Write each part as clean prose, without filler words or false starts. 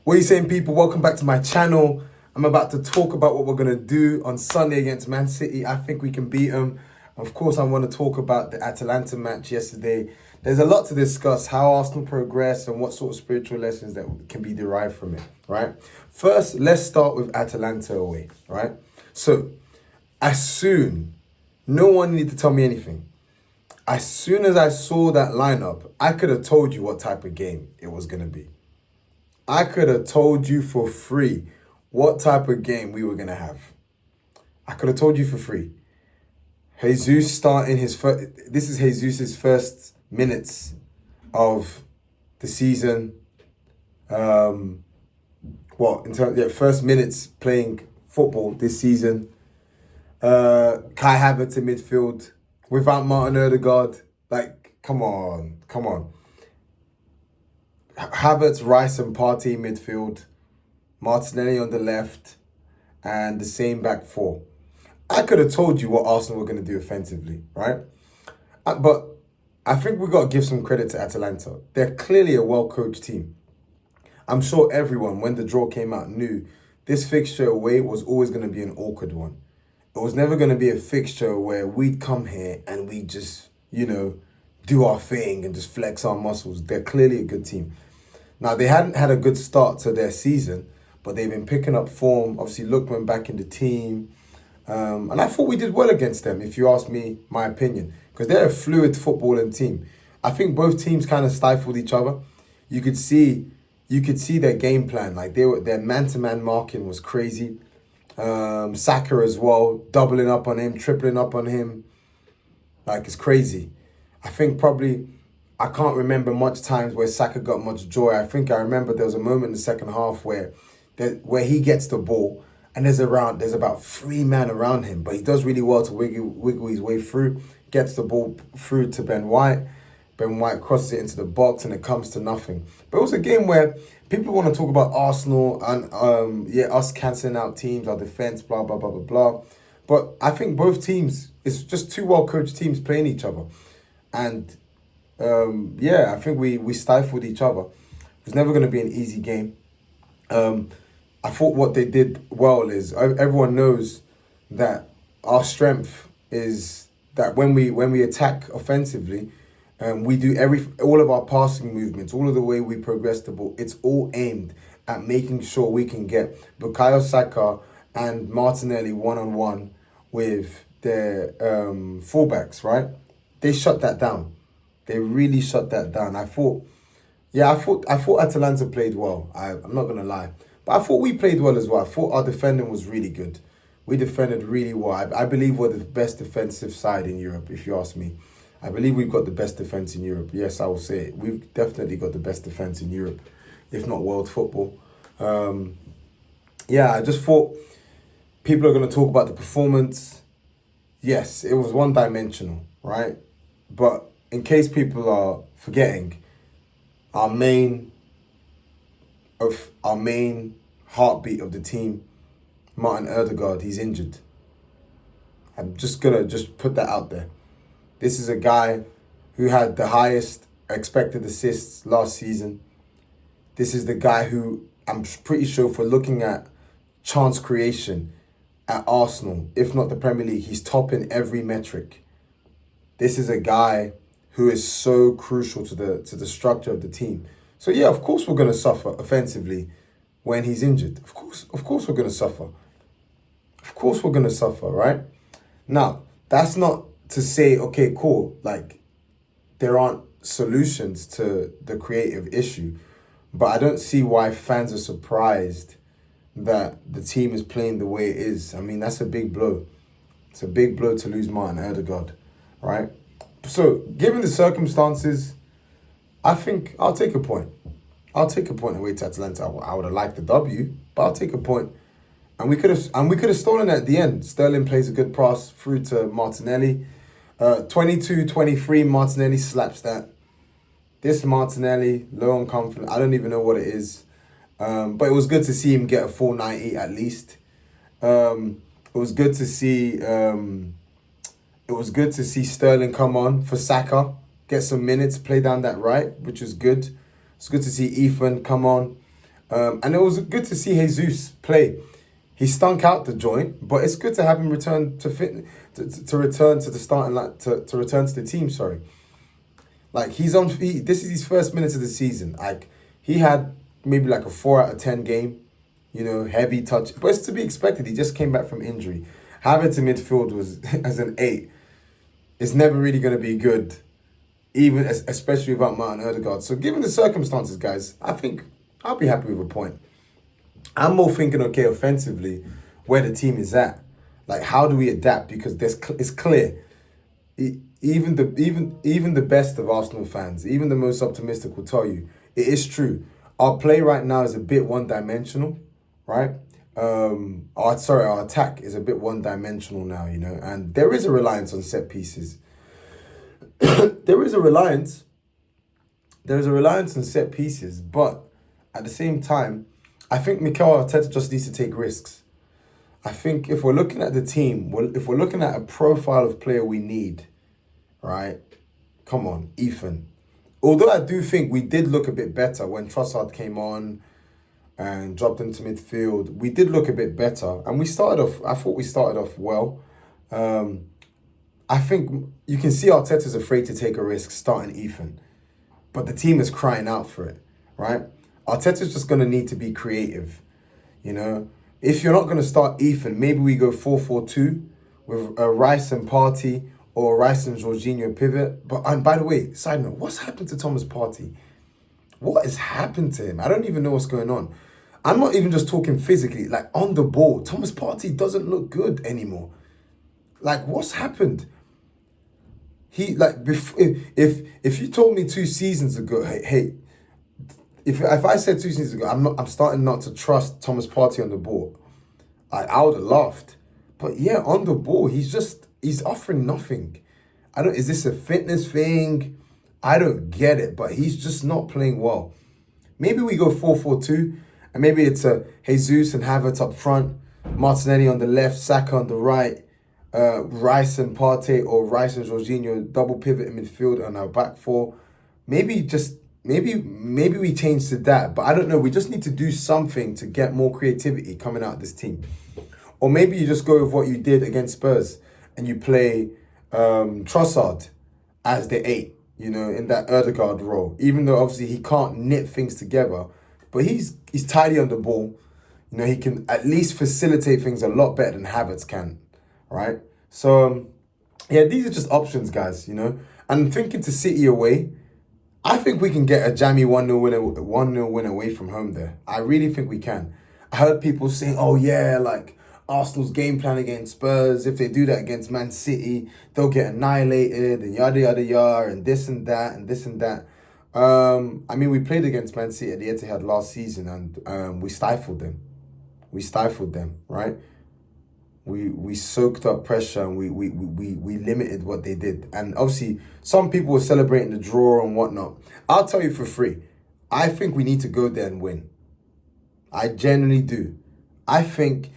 What are you saying, people? Welcome back to my channel. I'm about to talk about what we're going to do on Sunday against Man City. I think we can beat them. Of course, I want to talk about the Atalanta match yesterday. There's a lot to discuss, how Arsenal progress and what sort of spiritual lessons that can be derived from it, right? First, let's start with Atalanta away, right? So, no one need to tell me anything. As soon as I saw that lineup, I could have told you what type of game it was going to be. I could have told you for free what type of game we were going to have. I could have told you for free. Jesus starting his first... This is Jesus' first minutes of the season. First minutes playing football this season. Kai Havertz in midfield without Martin Odegaard. Like, come on. Havertz, Rice and Partey midfield, Martinelli on the left, and the same back four. I could have told you what Arsenal were going to do offensively, right? But I think we got to give some credit to Atalanta. They're clearly a well-coached team. I'm sure everyone, when the draw came out, knew this fixture away was always going to be an awkward one. It was never going to be a fixture where we'd come here and we just, do our thing and just flex our muscles. They're clearly a good team. Now, they hadn't had a good start to their season, but they've been picking up form. Obviously, Lookman back in the team. And I thought we did well against them, if you ask me my opinion, because they're a fluid footballing team. I think both teams kind of stifled each other. You could see their game plan. Like their man-to-man marking was crazy. Saka as well, doubling up on him, tripling up on him. Like, it's crazy. I think I can't remember much times where Saka got much joy. I remember there was a moment in the second half where he gets the ball and there's about 3 men around him, but he does really well to wiggle his way through, gets the ball through to Ben White. Ben White crosses it into the box and it comes to nothing. But it was a game where people want to talk about Arsenal and us cancelling out teams, our defense, blah, blah, blah, blah, blah. But I think both teams, it's just two well-coached teams playing each other. And I think we stifled each other. It was never going to be an easy game. I thought what they did well is everyone knows that our strength is that when we attack offensively, we do all of our passing movements, all of the way we progress the ball. It's all aimed at making sure we can get Bukayo Saka and Martinelli one-on-one with their fullbacks, right? They shut that down. They really shut that down. I thought Atalanta played well. I'm not going to lie. But I thought we played well as well. I thought our defending was really good. We defended really well. I believe we're the best defensive side in Europe, if you ask me. I believe we've got the best defence in Europe. Yes, I will say it. We've definitely got the best defence in Europe, if not world football. I just thought people are going to talk about the performance. Yes, it was one-dimensional, right? But in case people are forgetting, our main heartbeat of the team, Martin Odegaard, he's injured. I'm just going to put that out there. This is a guy who had the highest expected assists last season. This is the guy who, I'm pretty sure, for looking at chance creation at Arsenal, if not the Premier League, he's top in every metric. This is a guy who is so crucial to the structure of the team. So yeah, of course we're going to suffer offensively when he's injured. Of course we're going to suffer. Of course we're going to suffer, right? Now, that's not to say, okay, cool, like there aren't solutions to the creative issue, but I don't see why fans are surprised that the team is playing the way it is. I mean, that's a big blow. It's a big blow to lose Martin Odegaard, right? So, given the circumstances, I think I'll take a point. I'll take a point away to Atalanta. I would have liked the W, but I'll take a point. And we could have stolen it at the end. Sterling plays a good pass through to Martinelli. 22-23, Martinelli slaps that. This Martinelli, low on confidence. I don't even know what it is. But it was good to see him get a full 90 at least. It was good to see Sterling come on for Saka, get some minutes, play down that right, which was good. It's good to see Ethan come on. And it was good to see Jesus play. He stunk out the joint, but it's good to have him return to fit, to return to the starting, like to return to the team. Sorry, like this is his first minutes of the season. Like he had maybe like a 4 out of 10 game, heavy touch, but it's to be expected. He just came back from injury. Having to midfield was as an 8. It's never really going to be good, even especially without Martin Odegaard. So given the circumstances, guys, I think I'll be happy with a point. I'm more thinking, okay, offensively, where the team is at. Like, how do we adapt? Because it's clear. Even the best of Arsenal fans, even the most optimistic will tell you, it is true. Our play right now is a bit one-dimensional, right? Our attack is a bit one-dimensional now, and there is a reliance on set pieces. There is a reliance on set pieces, but at the same time, I think Mikel Arteta just needs to take risks. I think if we're looking at the team, if we're looking at a profile of player we need, right? Come on, Ethan. Although I do think we did look a bit better when Trossard came on and dropped into midfield. We did look a bit better. And I thought we started off well. I think you can see Arteta's afraid to take a risk starting Ethan. But the team is crying out for it, right? Arteta's just going to need to be creative, If you're not going to start Ethan, maybe we go 4-4-2 with a Rice and Partey or Rice and Jorginho pivot. And by the way, side note, what's happened to Thomas Partey? What has happened to him? I don't even know what's going on. I'm not even just talking physically, like on the ball. Thomas Partey doesn't look good anymore. Like, what's happened? If you told me 2 seasons ago, hey, if I said 2 seasons ago, I'm starting not to trust Thomas Partey on the ball, I would have laughed. But yeah, on the ball, he's offering nothing. Is this a fitness thing? I don't get it, but he's just not playing well. Maybe we go 4-4-2, and maybe it's a Jesus and Havertz up front, Martinelli on the left, Saka on the right, Rice and Partey or Rice and Jorginho double pivot in midfield on our back four. Maybe we change to that, but I don't know. We just need to do something to get more creativity coming out of this team. Or maybe you just go with what you did against Spurs and you play Trossard as the 8, in that Odegaard role. Even though obviously he can't knit things together, but he's tidy on the ball. He can at least facilitate things a lot better than Havertz can, right? So, yeah, these are just options, guys, And thinking to City away, I think we can get a jammy 1-0 win away from home there. I really think we can. I heard people saying, oh yeah, like Arsenal's game plan against Spurs, if they do that against Man City, they'll get annihilated and yada, yada, yada, and this and that and this and that. We played against Man City at the Etihad last season and we stifled them. Right? We soaked up pressure and we limited what they did. And obviously, some people were celebrating the draw and whatnot. I'll tell you for free, I think we need to go there and win. I genuinely do. I think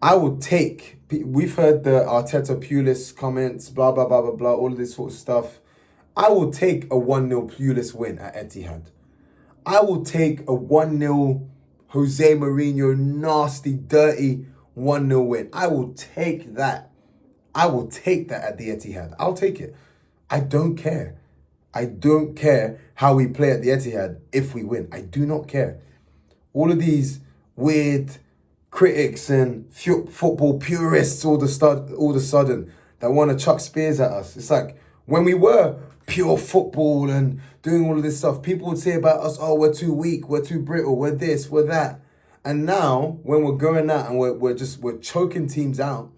I would take... We've heard the Arteta Pulis comments, blah, blah, blah, blah, blah, all of this sort of stuff. I will take a 1-0 Pulis win at Etihad. I will take a 1-0 Jose Mourinho nasty, dirty 1-0 win. I will take that. at the Etihad. I'll take it. I don't care. I don't care how we play at the Etihad if we win. I do not care. All of these weird critics and football purists all of a sudden that want to chuck spears at us. It's like when we were pure football and doing all of this stuff, people would say about us, oh, we're too weak, we're too brittle, we're this, we're that. And now when we're going out and we're choking teams out,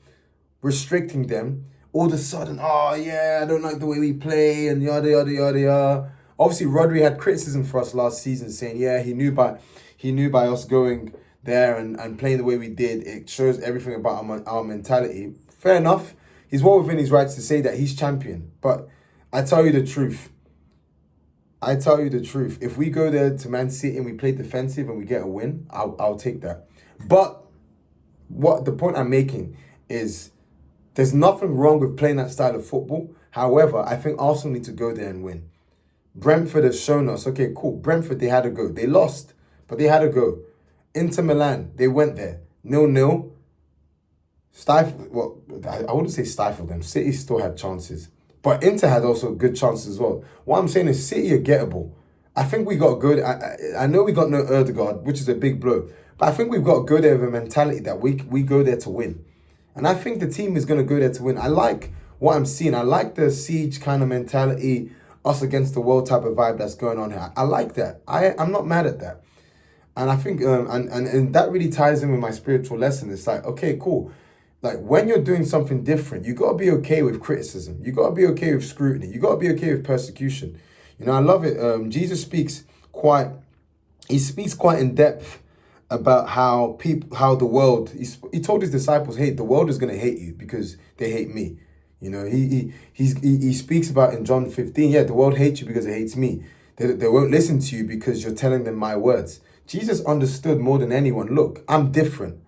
restricting them, all of a sudden, oh yeah, I don't like the way we play and yada, yada, yada, yada. Obviously, Rodri had criticism for us last season saying, yeah, he knew by us going there and playing the way we did, it shows everything about our mentality. Fair enough. He's well within his rights to say that he's champion. But I tell you the truth. If we go there to Man City and we play defensive and we get a win, I'll take that. But what the point I'm making is there's nothing wrong with playing that style of football. However, I think Arsenal need to go there and win. Brentford has shown us, okay, cool. Brentford, they had a go. They lost, but they had a go. Inter Milan, they went there. 0-0. Stifled, well, I wouldn't say stifled them. City still had chances. But Inter had also good chances as well. What I'm saying is City are gettable. I think we got good. I know we got no Erdegaard, which is a big blow. But I think we've got good of a mentality that we go there to win. And I think the team is going to go there to win. I like what I'm seeing. I like the siege kind of mentality, us against the world type of vibe that's going on here. I like that. I'm not mad at that. And I think, and that really ties in with my spiritual lesson. It's like, okay, cool. Like when you're doing something different, you got to be okay with criticism. You got to be okay with scrutiny. You got to be okay with persecution. You know, I love it. Jesus speaks quite in depth about how the world, he told his disciples, hey, the world is going to hate you because they hate me. You know, he speaks about in John 15, yeah, the world hates you because it hates me. They won't listen to you because you're telling them my words. Jesus understood more than anyone, look, I'm different.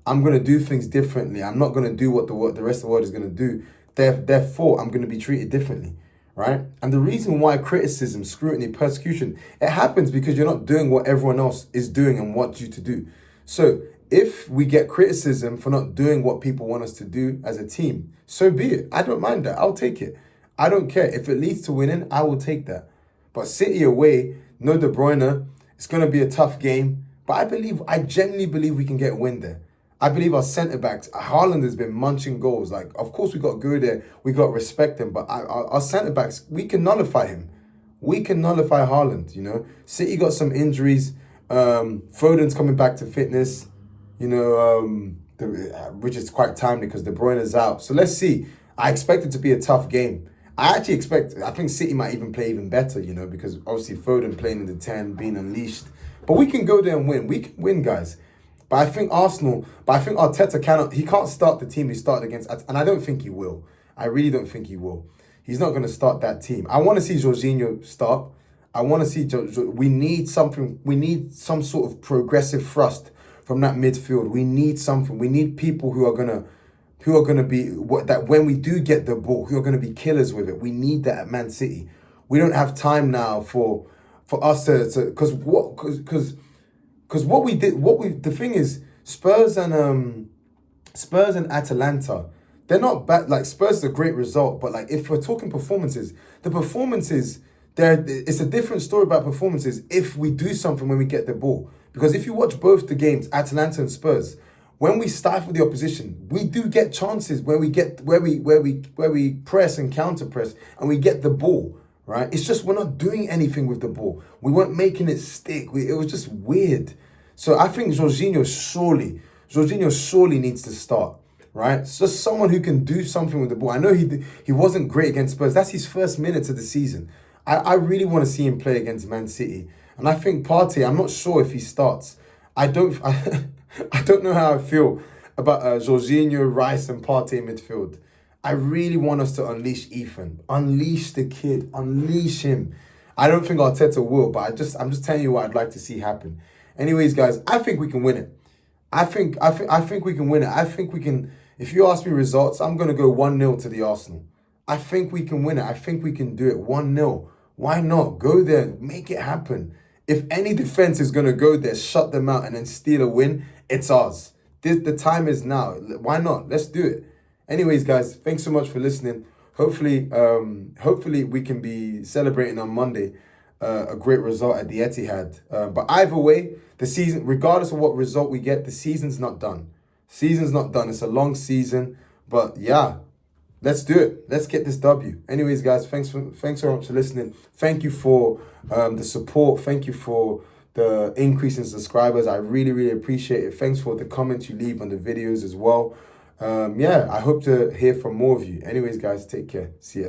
I'm going to do things differently. I'm not going to do what the rest of the world is going to do. Therefore, I'm going to be treated differently, right? And the reason why criticism, scrutiny, persecution, it happens because you're not doing what everyone else is doing and wants you to do. So if we get criticism for not doing what people want us to do as a team, so be it. I don't mind that. I'll take it. I don't care. If it leads to winning, I will take that. But City away, no De Bruyne, it's going to be a tough game. But I genuinely believe we can get a win there. I believe our centre-backs, Haaland has been munching goals. Like, of course, we got to go there. We got to respect him. But our centre-backs, we can nullify him. We can nullify Haaland, you know. City got some injuries. Foden's coming back to fitness, you know, which is quite timely because De Bruyne is out. So let's see. I expect it to be a tough game. I think City might even play even better, you know, because obviously Foden playing in the 10, being unleashed. But we can go there and win. We can win, guys. But I think Arteta he can't start the team he started against, and I don't think he will. I really don't think he will. He's not going to start that team. I want to see Jorginho start. I want to see, we need something, we need some sort of progressive thrust from that midfield. We need something. We need people who are going to be, that when we do get the ball, who are going to be killers with it. We need that at Man City. We don't have time now for us to the thing is, Spurs and Atalanta, they're not bad. Like, Spurs is a great result, but like if we're talking performances, it's a different story about performances if we do something when we get the ball. Because if you watch both the games, Atalanta and Spurs, when we stifle the opposition, we do get chances where we press and counter press and we get the ball. Right? It's just we're not doing anything with the ball. We weren't making it stick. It was just weird. So I think Jorginho surely needs to start. Right? It's just someone who can do something with the ball. I know he wasn't great against Spurs. That's his first minutes of the season. I really want to see him play against Man City. And I think Partey, I'm not sure if he starts. I don't know how I feel about Jorginho, Rice and Partey in midfield. I really want us to unleash Ethan. Unleash the kid. Unleash him. I don't think Arteta will, but I'm just telling you what I'd like to see happen. Anyways, guys, I think we can win it. I think we can win it. I think we can. If you ask me results, I'm going to go 1-0 to the Arsenal. I think we can win it. I think we can do it 1-0. Why not? Go there. Make it happen. If any defense is going to go there, shut them out and then steal a win, it's ours. The time is now. Why not? Let's do it. Anyways, guys, thanks so much for listening. Hopefully we can be celebrating on Monday a great result at the Etihad. But either way, the season, regardless of what result we get, the season's not done. Season's not done. It's a long season. But yeah, let's do it. Let's get this W. Anyways, guys, thanks so much for listening. Thank you for the support. Thank you for the increase in subscribers. I really, really appreciate it. Thanks for the comments you leave on the videos as well. I hope to hear from more of you. Anyways, guys, take care. See ya.